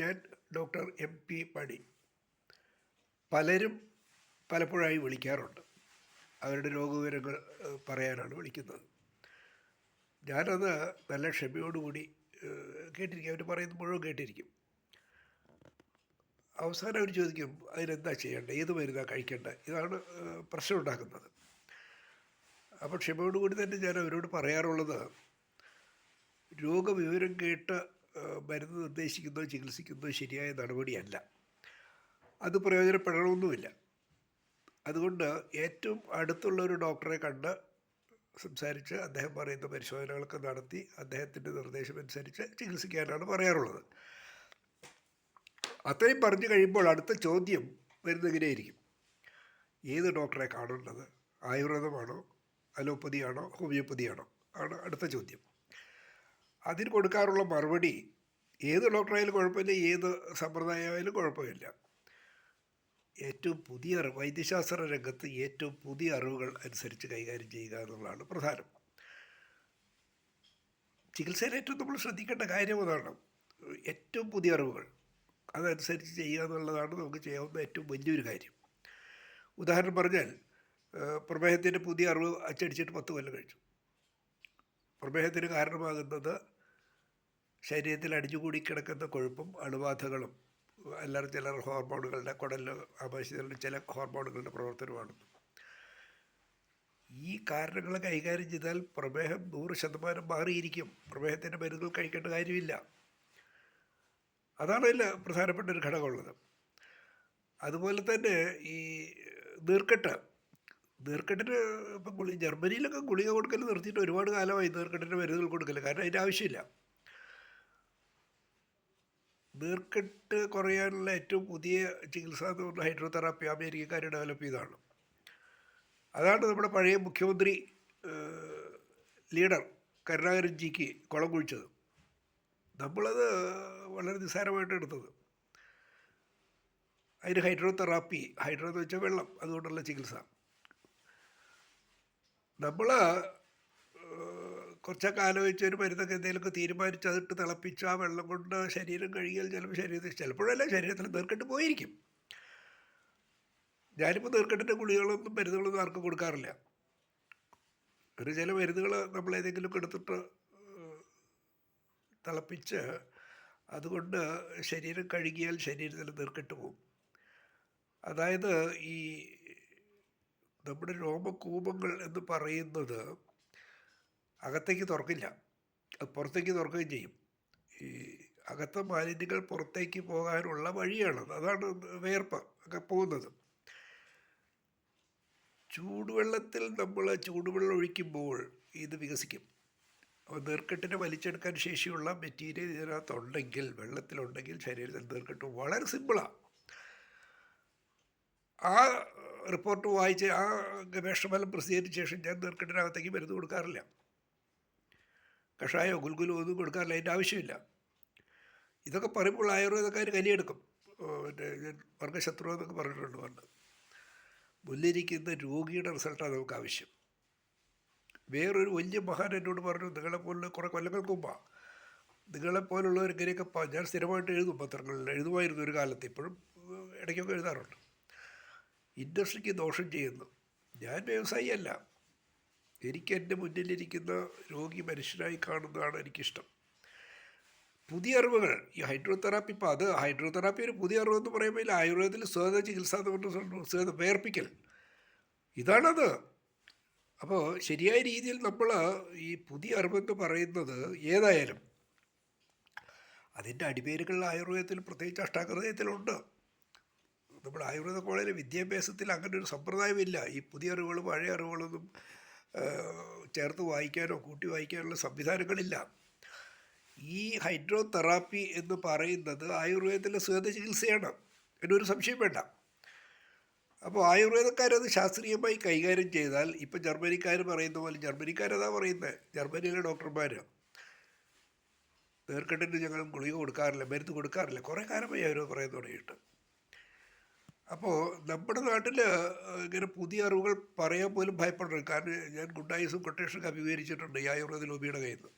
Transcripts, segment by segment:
ഞാൻ doctor MP മണി. പലരും പലപ്പോഴായി വിളിക്കാറുണ്ട്. അവരുടെ രോഗവിവരങ്ങൾ പറയാനാണ് വിളിക്കുന്നത്. ഞാനത് നല്ല ക്ഷമയോടുകൂടി കേട്ടിരിക്കും. അവർ പറയുന്നത് മുഴുവൻ കേട്ടിരിക്കും. അവസാനം അവർ ചോദിക്കും, അതിനെന്താ ചെയ്യേണ്ടത്, ഏത് മരുന്നാണ് കഴിക്കേണ്ടത്, ഇതാണ് പ്രശ്നം ഉണ്ടാക്കുന്നത്. അപ്പോൾ ക്ഷമയോടുകൂടി തന്നെ ഞാൻ അവരോട് പറയാറുള്ളത്, രോഗവിവരം കേട്ട് മരുന്ന് നിർദ്ദേശിക്കുന്നതോ ചികിത്സിക്കുന്നതോ ശരിയായ നടപടിയല്ല. അത് പ്രയോജനപ്പെടണമെന്നുമില്ല. അതുകൊണ്ട് ഏറ്റവും അടുത്തുള്ള ഒരു ഡോക്ടറെ കണ്ട് സംസാരിച്ച് അദ്ദേഹം പറയുന്ന പരിശോധനകളൊക്കെ നടത്തി അദ്ദേഹത്തിൻ്റെ നിർദ്ദേശമനുസരിച്ച് ചികിത്സിക്കാനാണ് പറയാറുള്ളത്. അത്രയും പറഞ്ഞു കഴിയുമ്പോൾ അടുത്ത ചോദ്യം വരുന്നെങ്ങനെയായിരിക്കും, ഏത് ഡോക്ടറെ കാണേണ്ടത്, ആയുർവേദമാണോ അലോപ്പതിയാണോ ഹോമിയോപ്പതിയാണോ ആണ് അടുത്ത ചോദ്യം. അതിന് കൊടുക്കാറുള്ള മറുപടി, ഏത് ഡോക്ടറായാലും കുഴപ്പമില്ല, ഏത് സമ്പ്രദായമായാലും കുഴപ്പമില്ല, ഏറ്റവും പുതിയ വൈദ്യശാസ്ത്ര രംഗത്ത് ഏറ്റവും പുതിയ അറിവുകൾ അനുസരിച്ച് കൈകാര്യം ചെയ്യുക എന്നുള്ളതാണ് പ്രധാനം. ചികിത്സയിൽ ഏറ്റവും നമ്മൾ ശ്രദ്ധിക്കേണ്ട കാര്യം അതാണ്. ഏറ്റവും പുതിയ അറിവുകൾ അതനുസരിച്ച് ചെയ്യുക എന്നുള്ളതാണ് നമുക്ക് ചെയ്യാവുന്ന ഏറ്റവും വലിയൊരു കാര്യം. ഉദാഹരണം പറഞ്ഞാൽ, പ്രമേഹത്തിൻ്റെ പുതിയ അറിവ് അച്ചടിച്ചിട്ട് 10 കൊല്ലം കഴിച്ചു. പ്രമേഹത്തിന് കാരണമാകുന്നത് ശരീരത്തിൽ അടിഞ്ഞുകൂടി കിടക്കുന്ന കൊഴുപ്പും അണുബാധകളും അല്ലറ ചില ഹോർമോണുകളുടെ കുടലിൽ ആമാശയത്തിലുള്ള ചില ഹോർമോണുകളുടെ പ്രവർത്തനമാണ്. ഈ കാരണങ്ങൾ കൈകാര്യം ചെയ്താൽ പ്രമേഹം 100% മാറിയിരിക്കും. പ്രമേഹത്തിൻ്റെ മരുന്നുകൾ കഴിക്കേണ്ട കാര്യമില്ല. അതാണ് അതിൽ പ്രധാനപ്പെട്ട ഒരു ഘടകമുള്ളത്. അതുപോലെ തന്നെ ഈ നീർക്കെട്ടിന് ഇപ്പം ജർമ്മനിയിലൊക്കെ ഗുളിക കൊടുക്കൽ നിർത്തിയിട്ട് ഒരുപാട് കാലമായി നീർക്കെട്ടിൻ്റെ മരുന്നുകൾ കൊടുക്കൽ. കാരണം അതിൻ്റെ ആവശ്യമില്ല. നീർക്കെട്ട് കുറയാനുള്ള ഏറ്റവും പുതിയ ചികിത്സ എന്ന് പറഞ്ഞാൽ ഹൈഡ്രോതെറാപ്പി അമേരിക്കക്കാർ ഡെവലപ്പ് ചെയ്തതാണ്. അതാണ് നമ്മുടെ പഴയ മുഖ്യമന്ത്രി ലീഡർ കരുണാകരൻജിക്ക് കുളം കുഴിച്ചത്. നമ്മളത് വളരെ നിസ്സാരമായിട്ട് എടുത്തത്. അതിന് ഹൈഡ്രോതെറാപ്പി, ഹൈഡ്രോ എന്ന് വെച്ചാൽ വെള്ളം, അതുകൊണ്ടുള്ള ചികിത്സ. നമ്മൾ കുറച്ചൊക്കെ ആലോചിച്ച് ഒരു മരുന്നൊക്കെ എന്തെങ്കിലുമൊക്കെ തീരുമാനിച്ച് അതിട്ട് തിളപ്പിച്ച് ആ വെള്ളം കൊണ്ട് ശരീരം കഴുകിയാൽ ചിലപ്പോഴല്ല ശരീരത്തിൽ നീർക്കെട്ട് പോയിരിക്കും. ഞാനിപ്പോൾ നീർക്കെട്ടിൻ്റെ ഗുളികളൊന്നും മരുന്നുകളൊന്നും ആർക്കും കൊടുക്കാറില്ല. ഒരു ചില മരുന്നുകൾ നമ്മൾ ഏതെങ്കിലുമൊക്കെ എടുത്തിട്ട് തിളപ്പിച്ച് അതുകൊണ്ട് ശരീരം കഴുകിയാൽ ശരീരത്തിൽ നീർക്കെട്ട് പോകും. അതായത് ഈ നമ്മുടെ രോമകൂപങ്ങൾ എന്ന് പറയുന്നത് അകത്തേക്ക് തുറക്കില്ല, അത് പുറത്തേക്ക് തുറക്കുകയും ചെയ്യും. ഈ അകത്തെ മാലിന്യങ്ങൾ പുറത്തേക്ക് പോകാനുള്ള വഴിയാണ്, അതാണ് വിയർപ്പ് ഒക്കെ പോകുന്നത്. ചൂടുവെള്ളത്തിൽ നമ്മൾ ചൂടുവെള്ളം ഒഴിക്കുമ്പോൾ ഇത് വികസിക്കും. അപ്പോൾ നീർക്കെട്ടിനെ വലിച്ചെടുക്കാൻ ശേഷിയുള്ള മെറ്റീരിയൽ ഇതിനകത്തുണ്ടെങ്കിൽ, വെള്ളത്തിലുണ്ടെങ്കിൽ ശരീരത്തിൽ നീർക്കെട്ട് വളരെ സിമ്പിളാണ്. ആ റിപ്പോർട്ട് വായിച്ച് ആ ഗവേഷണഫലം പ്രസിദ്ധീകരിച്ച ശേഷം ഞാൻ നീർക്കെട്ടിനകത്തേക്ക് മരുന്ന് കൊടുക്കാറില്ല. കഷായോ ഗുൽഗുലോ ഒന്നും കൊടുക്കാറില്ല, അതിൻ്റെ ആവശ്യമില്ല. ഇതൊക്കെ പറയുമ്പോൾ ആയുർവേദക്കാർ കലിയെടുക്കും. ഞാൻ വർഗശത്രു എന്നൊക്കെ പറഞ്ഞിട്ടുണ്ട് പണ്ട്. മുന്നിരിക്കുന്ന രോഗിയുടെ റിസൾട്ടാണ് നമുക്ക് ആവശ്യം. വേറൊരു വലിയ മഹാൻ എന്നോട് പറഞ്ഞു, നിങ്ങളെപ്പോലുള്ള കുറേ കൊല്ലങ്ങൾക്ക് മുമ്പാണ്, നിങ്ങളെപ്പോലുള്ളവർ ഇങ്ങനെയൊക്കെ ഞാൻ സ്ഥിരമായിട്ട് എഴുതും, പത്രങ്ങളിൽ എഴുതുമായിരുന്നു ഒരു കാലത്ത്, ഇപ്പോഴും ഇടയ്ക്കൊക്കെ എഴുതാറുണ്ട്. ഇൻഡസ്ട്രിക്ക് ദോഷം ചെയ്യുന്നു. ഞാൻ വ്യവസായിയല്ല. എനിക്ക് എൻ്റെ മുന്നിലിരിക്കുന്ന രോഗി മനുഷ്യനായി കാണുന്നതാണ് എനിക്കിഷ്ടം. പുതിയ അറിവുകൾ, ഈ ഹൈഡ്രോതെറാപ്പി, ഇപ്പോൾ അത് ഹൈഡ്രോതെറാപ്പി ഒരു പുതിയ അറിവെന്ന് പറയുമ്പോൾ ആയുർവേദത്തിൽ സ്വത ചികിത്സ എന്ന് പറഞ്ഞ വേർപ്പിക്കൽ, ഇതാണത്. അപ്പോൾ ശരിയായ രീതിയിൽ നമ്മൾ ഈ പുതിയ അറിവെന്ന് പറയുന്നത് ഏതായാലും അതിൻ്റെ അടിവേരുകൾ ആയുർവേദത്തിൽ, പ്രത്യേകിച്ച് അഷ്ടാംഗഹൃദയത്തിലുണ്ട്. നമ്മുടെ ആയുർവേദ കോളേജിലെ വിദ്യാഭ്യാസത്തിൽ അങ്ങനെ ഒരു സമ്പ്രദായമില്ല. ഈ പുതിയ അറിവുകളും പഴയ അറിവുകളൊന്നും ചേർത്ത് വായിക്കാനോ കൂട്ടി വായിക്കാനുള്ള സംവിധാനങ്ങളില്ല. ഈ ഹൈഡ്രോതെറാപ്പി എന്ന് പറയുന്നത് ആയുർവേദത്തിലെ സുഗന്ധ ചികിത്സയാണ്, എന്നൊരു സംശയം വേണ്ട. അപ്പോൾ ആയുർവേദക്കാരത് ശാസ്ത്രീയമായി കൈകാര്യം ചെയ്താൽ, ഇപ്പം ജർമ്മനിക്കാർ പറയുന്ന പോലെ, ജർമ്മനിക്കാരതാ പറയുന്നത്, ജർമ്മനിയിലെ ഡോക്ടർമാർ നീർക്കെട്ടിന് ഞങ്ങൾ ഗുളിക കൊടുക്കാറില്ല, മരുന്ന് കൊടുക്കാറില്ല, കുറേ കാലമായി അവർ പറയാൻ തുടങ്ങിയിട്ട്. അപ്പോൾ നമ്മുടെ നാട്ടിൽ ഇങ്ങനെ പുതിയ അറിവുകൾ പറയാൻ പോലും ഭയപ്പെടണം. കാരണം ഞാൻ ഗുണ്ടായുസും കൊട്ടേഷനൊക്കെ അഭിമുഖീകരിച്ചിട്ടുണ്ട് ഈ ആയുർവേദ ലോബിയുടെ കയ്യിൽ നിന്ന്.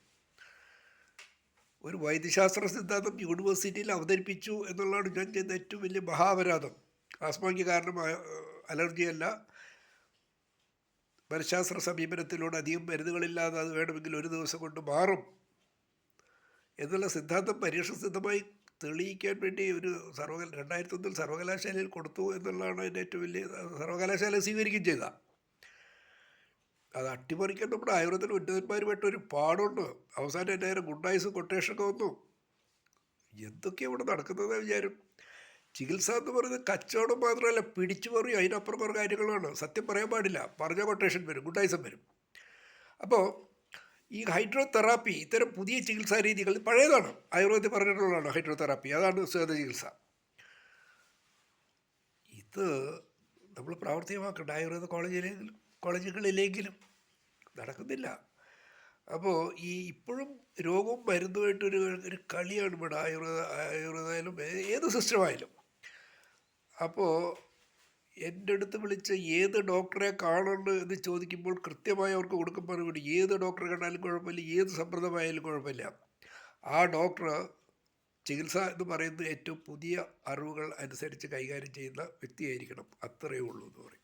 ഒരു വൈദ്യശാസ്ത്ര സിദ്ധാന്തം യൂണിവേഴ്സിറ്റിയിൽ അവതരിപ്പിച്ചു എന്നുള്ളതാണ് ഞാൻ ചെയ്യുന്ന ഏറ്റവും വലിയ മഹാപരാധം. ആസ്മയ്ക്ക് കാരണം അലർജിയല്ല, മനഃശാസ്ത്ര സമീപനത്തിലൂടെ അധികം മരുന്നുകളില്ലാതെ അത് വേണമെങ്കിൽ ഒരു ദിവസം കൊണ്ട് മാറും എന്നുള്ള സിദ്ധാന്തം പരീക്ഷണസിദ്ധമായി തെളിയിക്കാൻ വേണ്ടി ഒരു 2001 സർവകലാശാലയിൽ കൊടുത്തു എന്നുള്ളതാണ് എൻ്റെ ഏറ്റവും വലിയ. സർവകലാശാല സ്വീകരിക്കുകയും ചെയ്ത അത് അട്ടിമറിക്കാൻ നമ്മുടെ ആയുർവേദ ഉന്നതന്മാരുമായിട്ട് ഒരു പാടുണ്ട്. അവസാനം എൻ്റെ നേരെ ഗുണ്ടായിസ് കൊട്ടേഷനൊക്കെ വന്നു. എന്തൊക്കെയാണ് ഇവിടെ നടക്കുന്നത് വിചാരം. ചികിത്സ എന്ന് പറയുന്നത് കച്ചവടം മാത്രമല്ല, പിടിച്ചു പറയും, അതിനപ്പുറം കുറേ കാര്യങ്ങളാണ്. സത്യം പറയാൻ പാടില്ല, പറഞ്ഞ കൊട്ടേഷൻ വരും, ഗുണ്ടായിസം വരും. അപ്പോൾ ഈ ഹൈഡ്രോതെറാപ്പി, ഇത്തരം പുതിയ ചികിത്സാ രീതികൾ പഴയതാണ്, ആയുർവേദത്തിൽ പറഞ്ഞിട്ടുള്ളതാണ് ഹൈഡ്രോതെറാപ്പി, അതാണ് സ്വേദ ചികിത്സ. ഇത് നമ്മൾ പ്രാവർത്തികമാക്കേണ്ട ആയുർവേദ കോളേജുകളിലെങ്കിലും നടക്കുന്നില്ല. അപ്പോൾ ഇപ്പോഴും രോഗവും മരുന്നുമായിട്ടൊരു കളിയാണ് ഇവിടെ ആയുർവേദമായാലും ഏത് സിസ്റ്റമായാലും. അപ്പോൾ എൻ്റെ അടുത്ത് വിളിച്ച് ഏത് ഡോക്ടറെ കാണണം എന്ന് ചോദിക്കുമ്പോൾ കൃത്യമായി അവർക്ക് കൊടുക്കും മറുപടി. ഏത് ഡോക്ടറെ കണ്ടാലും കുഴപ്പമില്ല, ഏത് സമ്പ്രദമായാലും കുഴപ്പമില്ല. ആ ഡോക്ടർ ചികിത്സ എന്ന് പറയുന്നത് ഏറ്റവും പുതിയ അറിവുകൾ അനുസരിച്ച് കൈകാര്യം ചെയ്യുന്ന വ്യക്തിയായിരിക്കണം, അത്രയേ ഉള്ളൂ എന്ന് പറയും.